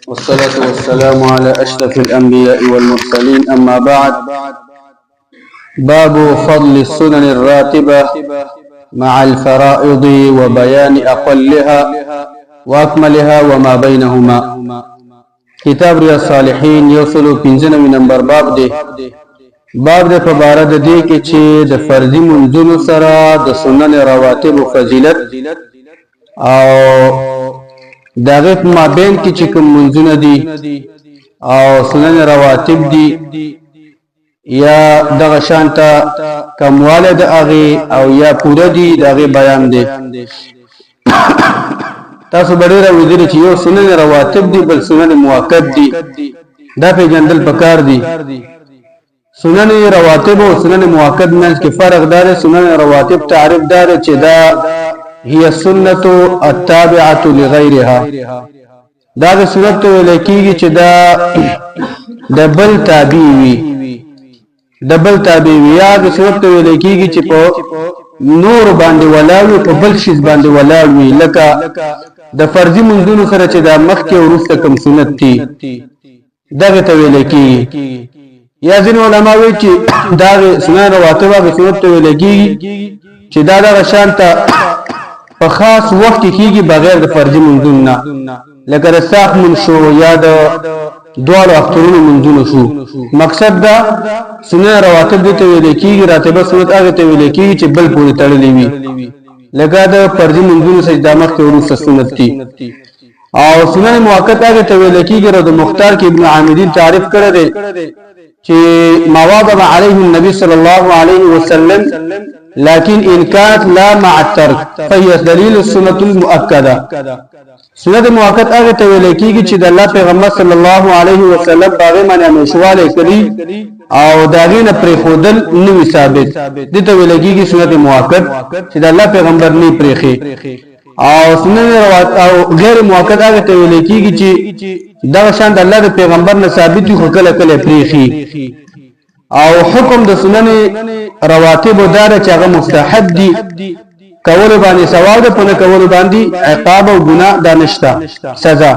والصلاة والسلام على أشرف الأنبياء والمرسلين. أما بعد، باب فضل السنن الراتبة مع الفرائض وبيان أقلها وأكملها وما بينهما. کتاب ریاض الصالحین 195 نمبر باب دی. باب د په باره د دې کې چې د فرضي منځونو سره د سنن رواتب فضیلت او دغه په مابین کې چې کوم منځونه دي او سنن رواتب دي یا دغه شانته کمواله د هغه او یا پوره دي دغه بیان دی. تاسو ډېر ویل چې یو سنن رواتب دي بل سنن مؤکد دي، دا په جندل پکار دي. سنن رواتب او سنن مؤکد منځ کې فرق دار. سنن رواتب تعریف دار چې دا هي السنة التابعة لغيرها، دا د سنت ولیکيږي چې دا د بل تابع وي، د بل تابع وي. یا د سنت ولیکيږي چې په نور باندې ولاوي، په بل شي باندې ولاوي، لکه د فرضي منځونو سره چې دا مخکې او وروسته کوم سنت دي دغه ته ولیکيږي. یا ځین علما وایي چې دا سنن رواتب او سنت ولیکيږي چې دا د شانته په خاص وخت کې کیږي بغیر د فرضي منځونو نه، لکه رساخ من شو یا د دوه اخترونو منځونو شو. مقصد دا سنن رواتب دي ته ویل کیږي، راتبه سنت هغه ته ویل کیږي چې بل پورې تړلې وي، لکه د فرضي منځونو سجده مخکې وروسته سنت دي. او سنن مؤکد هغه ته ویل کیږي. د مختار کې ابن عامدین تعریف کړی دی چې ما واظب عليه النبي صلى الله عليه وسلم لكن إن كانت لا مع الترك فهي دليل السنة المؤكدة. سنت مؤکد هغه ته ویل کیږي چې د الله پیغمبر صلی الله علیه وسلم باغې باندې همیشواله کړی او داغه نه پرې خودل نوې ثابت دي ته ویل کیږي سنت مؤکد چې د الله پیغمبر نه پرېخي. او سنن روات او غیر مؤکد هغه ته ویل کیږي چې دا شان د الله پیغمبر نه ثابت دي خو کله کله پرېخي. او حکم د سنن رواتب دار چې هغه مستحب دي، کول باندې ثواب ده، پنه کول باندې عقاب او ګناه دانشتا سزا.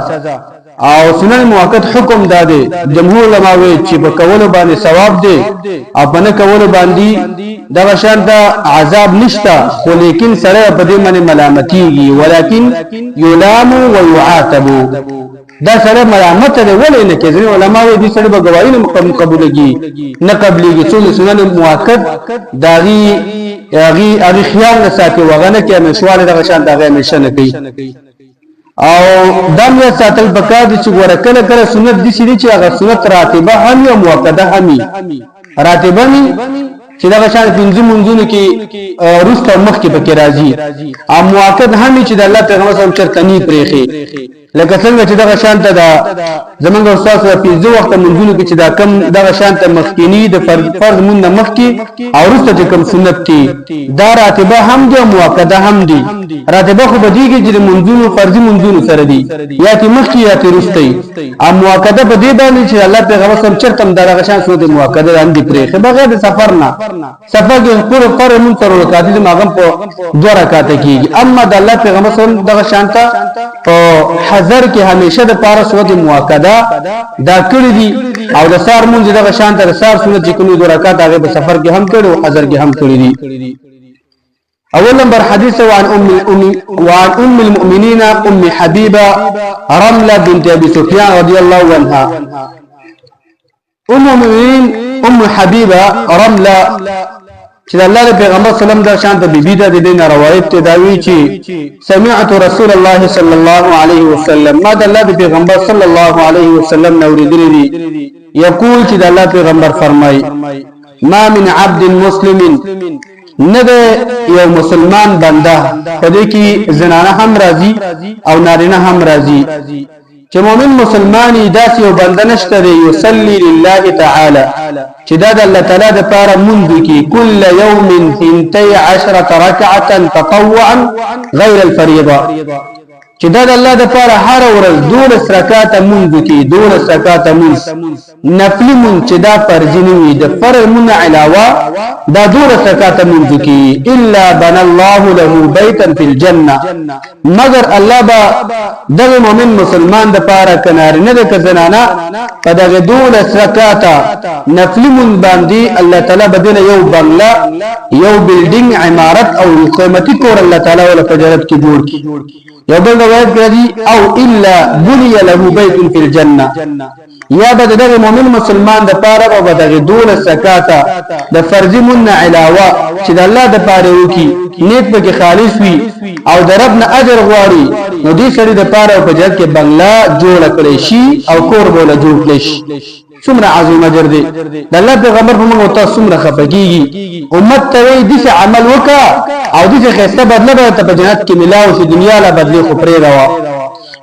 او سنن مؤکد حکم داده جمهور علماء وی چې په کول باندې ثواب ده او پنه کول باندې دغه شان دا عذاب نشتا، خو لیکن سره په دې باندې ملامتيږي، ولکن یلام و يعاتب. دا سره ملامت ده ولې نه کې ځینې علما وی دي سره به گواہی نه قبولږي نه قبليږي. څو سنن مؤکد داغي اغي خیال نه ساتي وغنه کې مشواله دغه شان دغه نشنه کوي. او دم یې ساتل بکا دي چې ګوره کله کله سنت دي چې هغه سنت راتبه هم او مؤکده هم. راتبه می چې دغه شان پنځه منځونو کې روسته مخ کې پکې راځي، او مؤکد هم چې د الله پیغمبر صلی الله علیه وسلم چرته ني پرېخي، لکه څنګه چې دغه شان ته دا زمونږ استاد په پنځه وخت منځونو کې چې دا کم دغه شان ته مخکینی د فرض مونږ مخکې او روسته چې کم سنت دي دا راتبه هم دي او مؤکده هم دي. راتبه خو بدیږي چې منځونو فرضي منځونو سره دي، یا چې مخکې یا چې روسته، او مؤکده په دې باندې چې الله پیغمبر صلی الله علیه وسلم چرته دغه شان سنت مؤکده باندې پرېخي بغیر د سفر نه. سفر کې پر پر مون تر رکعات دي ماغم په 2 رکعات کېږي. اما د الله پیغمبر صلی الله علیه وسلم دغه شانته په حضر کې همیشه د پاره سنت مؤکده دا کړی دي، او د سار مونږ دغه شانته د سار سنت چې کومه 2 رکعات هغه په سفر کې هم کړو، حضر کې هم کړی دي. اول نمبر حديث وعن ام المؤمنين ام حبيبه رمله بنت ابي سفيان رضي الله عنها. ام المؤمنين ام حبيبه رمله چې الله پیغمبر صلی الله علیه وسلم د شان ته بیبی د دینه روایت ته داوی چې سمعت رسول الله صلی الله علیه وسلم، ما د الله پیغمبر صلی الله علیه وسلم نوریدلی یقول چې د الله پیغمبر فرمای ما من عبد مسلم نده یو مسلمان بنده پدې کې زنانه هم راضي او نارینه هم راضي چې مؤمن مسلمانی داسې یو بنده نشته دی یصلی لله تعالی چې دا د الله تعالی د پاره مونږ کې کل یوم 12 رکعه تطوعا غیر الفریضه، چې دا د الله د پاره هر ورځ 12 رکعات مونږ کی 12 رکعات مونږ نفلی مونږ چې دا فرض نه وي د فرض مونږ علاوه دا 12 رکعات مونږ کی الا بنى الله له بيتا في الجنه مگر الله با دغه مؤمن مسلمان د پاره کنار نه د زنانا په دغه 12 رکعات نفلی مونږ باندې الله تعالی بدل یو بنگلا یو بلډینګ عمارت او قیمتي کور الله تعالی ول په جنت کې جوړ کی یو بل روایت کړي او الا بني له بيت في الجنه یا بد دغه مؤمن مسلمان د پاره او دغه 12 رکعات د فرض من علاوه چې د الله د پاره وکي نیت به خالص وي او د رب نه اجر غواړي نو دې سړي د پاره په جنت کې بنگلا جوړ کړي شي او کور بوله جوړ کړي شي څومره عظیم اجر دی د الله پیغمبر په موږ ته څومره خپګيږي امت ته دې عمل وکا او دې خسته بدله به ته په جنت کې ملاو شي دنیا لا بدلی خو پرې راو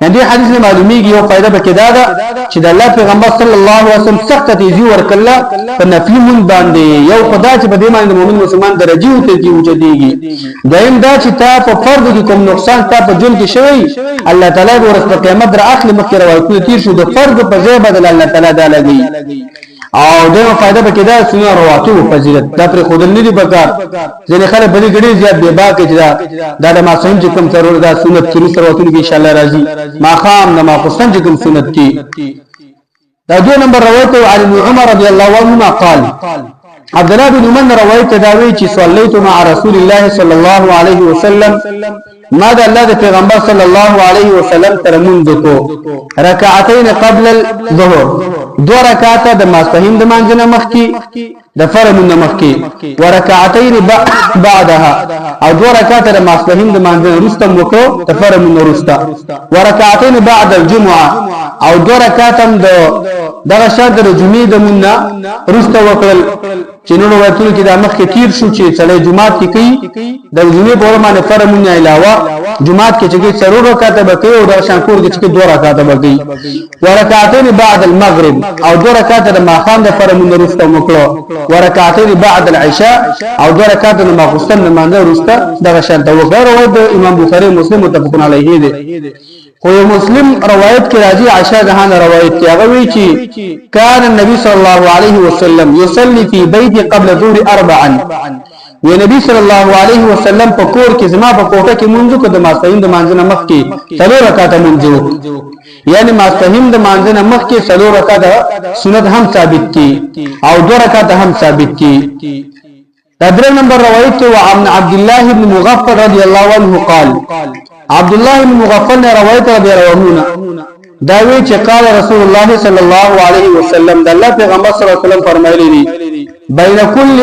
دې حدیث نه معلومیږي یو فائدہ به کېدا ده چې د الله پیغمبر صلی الله علیه وسلم سخت تیزی ورکړه په نفلی مون باندې یو خدا چې په دې باندې مؤمن مسلمان درجه او تیزی وجديږي دایم دا چې تا په فرض کې کوم نقصان تا په جون کې شوی الله تعالی ورځ په قیامت در اخلي مخکې روایتونه تیر شو د فرض په ځای بدل الله تعالی دا لګي او دغه فائدہ به کېدا سنت رواتو فضیلت دا پر خودل نه دي بکار ځنه خلک بلی ګډي زیات به با کې دا د ماسوم چې کوم ضرور دا سنت کې رواتو کې ان شاء الله راځي ما خام نه ما خصن چې کوم سنت کې دا 2 نمبر روایت عن ابن عمر رضی الله عنهما قال عبد الله بن عمر روایت دا وی چې صلیت مع رسول الله صلی الله علیه وسلم ما دا الله د پیغمبر صلی الله علیه وسلم تر منځ کو رکعتین قبل الظهر 2 رکعات د ماسپهین د مانځنه مخکي د فرمون مخکي ورکعتین بعدها او 2 رکعات د ماسپهین د مانځنه وروسته وکړو د فرمون وروسته ورکعتین بعد الجمعه او 2 رکعات د دغه شرط د جمعې د مونږه وروسته وکړل چې نو ورته کې د مخکې تیر شو چې سړی جمعات کې کوي د جمعې په ور باندې فرمون علاوه جمعات کې چې 4 رکعات به کوي او د شانکور کې چې 2 رکعات به کوي ورکعتین بعد المغرب او 2 رکعات د ماخام د فرمون وروسته وکړو ورکعتین بعد العشاء او 2 رکعات د ماخستن نماز وروسته دغه شرط وکړو او د امام بخاری مسلم متفقون علیه دی خو مسلم روایت کې راځي عائشہ جهان روایت کې هغه وی چې کان النبي صلی الله علیه وسلم یصلی فی بیت قبل ظهر 4 و نبی صلی الله علیه وسلم په کور کې زما په کوټه کې مونږ کو د ماسپهین د مانځنه مخ کې 3 رکعات مونږ یعنی ماسپهین د مانځنه مخ کې 3 رکعات سنت هم ثابت کی او 2 رکعات هم ثابت کی دا 3 نمبر روایت عن عبد الله بن مغفل رضی الله عنه قال عبد الله بن مغفل نے روایت رضی الله عنه دا وی چې قال رسول الله صلی الله علیه وسلم د الله پیغمبر صلی الله علیه وسلم فرمایلی دي بین کل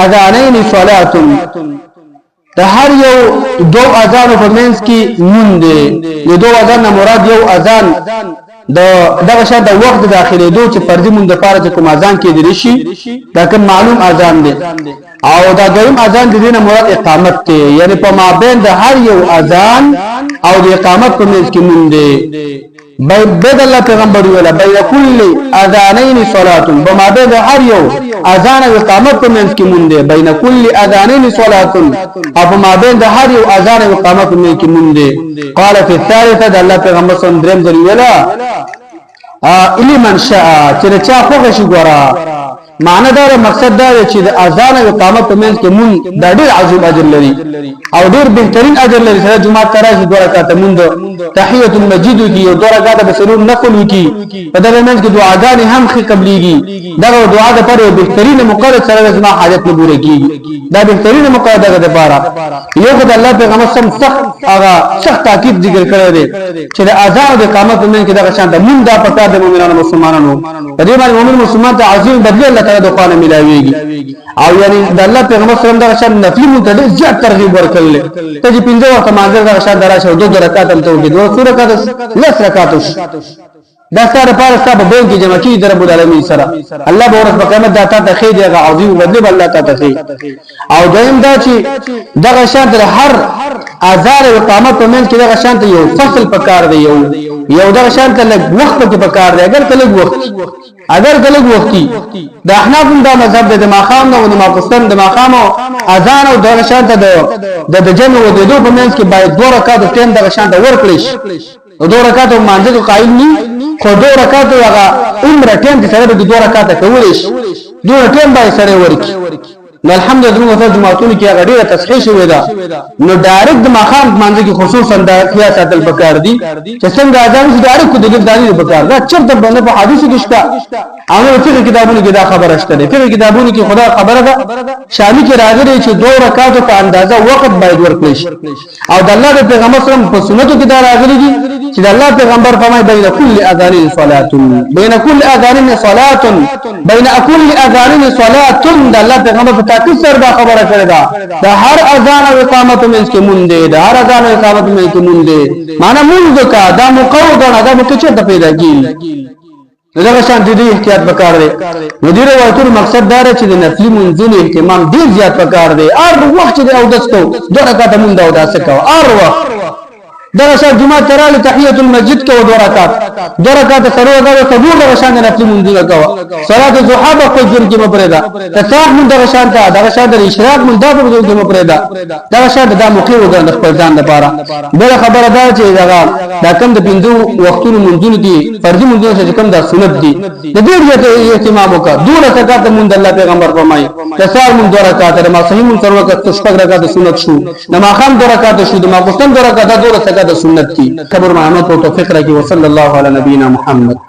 اذانین صلاه د هر یو 2 اذان په منځ کې مونږ دي د 2 اذان مراد یو اذان دغه شاده د وخت داخلي دوه چې فرضي مونږ د فارغ کوم اذان کې دي شي دا کوم معلوم اذان دی او دا دویم اذان د دینه مراد اقامت دی یعنی په مابین د هر یو اذان او د اقامت په منځ کې مونږ دي بيد الله پیغمبر ویلا بین کل اذانین صلاه بما بين هر یو اذان او اقامت په منځ کې مونږ دي بین کل اذانین صلاه او بما بين هر یو اذان او اقامت په منځ کې مونږ دي قال في الثالثه د الله پیغمبر صلی الله علیه وسلم ویلا الی من شاء چې چا خوښ شي ګورا معنی دا مقصد دا چې د اذان او اقامت په منځ کې مونږ د ډېر عظیم اجر لري او ډېر بهترین اجر لري سره جمعه تراځي 2 رکعات مونږ تحیت المسجد کی او 2 رکعات به سنن نفل کی په دغه منځ کې دعاګانې هم خې قبليږي دا دعا د پر بهترین مقرر سره زما حاجت نه پوره کیږي دا بهترین مقرر دغه لپاره یو د الله پیغمبر سم سخت تاکید ذکر کړی دی چې د اذان او اقامت په منځ کې دغه شان د مونږ د پتا د مؤمنانو مسلمانانو په دې باندې مؤمن مسلمان ته عظیم بدل الله تعالی د قانون ملاويږي او یعنی د الله پیغمبر صلی الله علیه وسلم د نفلی متعدد زیات ترغیب ورکړل ته چې 15 وخت مانځه د شان دراشه 2 رکعات هم ته وګړي 2 رکعات لس رکعات دا سره پر سبب به کې جمع کی در رب العالمین سره الله به ورځ قیامت د تا ته خیر دی عظیم بدل الله تعالی ته او دایم دا چې دغه شان د هر اذان او اقامت په منځ کې دغه شان یو فصل پکار دی یو دغه شان ته لږ وخت کې پکار دی اگر کله وختي د احناف دا مذهب د ماقام او د ماپستان د ماقام او اذان او دغه شان ته د جمع او د دوه په منځ کې باید 2 رکعات ټیم دغه شان ته ورکړي شي 2 رکعات مانځه قائل ني خو 2 رکعات هغه عمره ټیم کې سره د 2 رکعات کولې شي 2 ټیم باید سره ورکړي نو الحمدلله د جمعهتون کې هغه ډیره تصحیح شوې ده نو ډایرکټ د ماقام مانځه کې خصوصا د خیال ساتل پکار دي چې څنګه اذان چې ډایرکټ د ګردانی پکار دا چرته باندې په حدیث کې شته او فقہ کتابونو کې دا خبره شته فقہ کتابونو کې خدا خبره ده شامل کې راغلي چې 2 رکعات په اندازه وخت باید ورکړي او د الله پیغمبر صلی الله علیه وسلم په سنتو کې دا راغلي دي چې د الله پیغمبر فرمایي بین کل اذان صلاه بین کل اذان صلاه بین کل اذان صلاه د الله پیغمبر په تاکید سره دا خبره کړې ده د هر اذان او اقامت منځ کې مونږ دي د هر اذان او اقامت منځ کې مونږ دي معنا مونږ کا دا مقوده دا مکه ته پیدا کیږي دغه شان دي احتیاط وکړ دي مدیر وایي مقصد دا چې د نفلي منځونو اهتمام ډیر زیات وکړ دي هر وخت چې او دستو دغه کاته مونږ دا وداسه کوو هر وخت دغه شان جمعه تراله تحیت المسجد کو 2 رکعات سره دا صبور دغه شان نفلي منځونه کوو صلات الضحى په جن کې مپردا تصاح من دغه شان ته دغه شان د اشراق من دا په کې مپردا دغه شان د موقع وګڼل خپل ځان لپاره بل خبره دا چې دا کم د بندو وختونو منځونه دي فرضي منځونه چې کم دا سنت دي د دې اهتمام وکړه 2 رکعات مونږ الله پیغمبر فرمایي تصاح من 2 رکعات ما صحیح من سره وخت 6 رکعات سنت شو نما خام 2 رکعات شو د ما پښتن 2 رکعات د سنت کی خبر محمد او توفیق راکړي وصلی الله علی نبینا محمد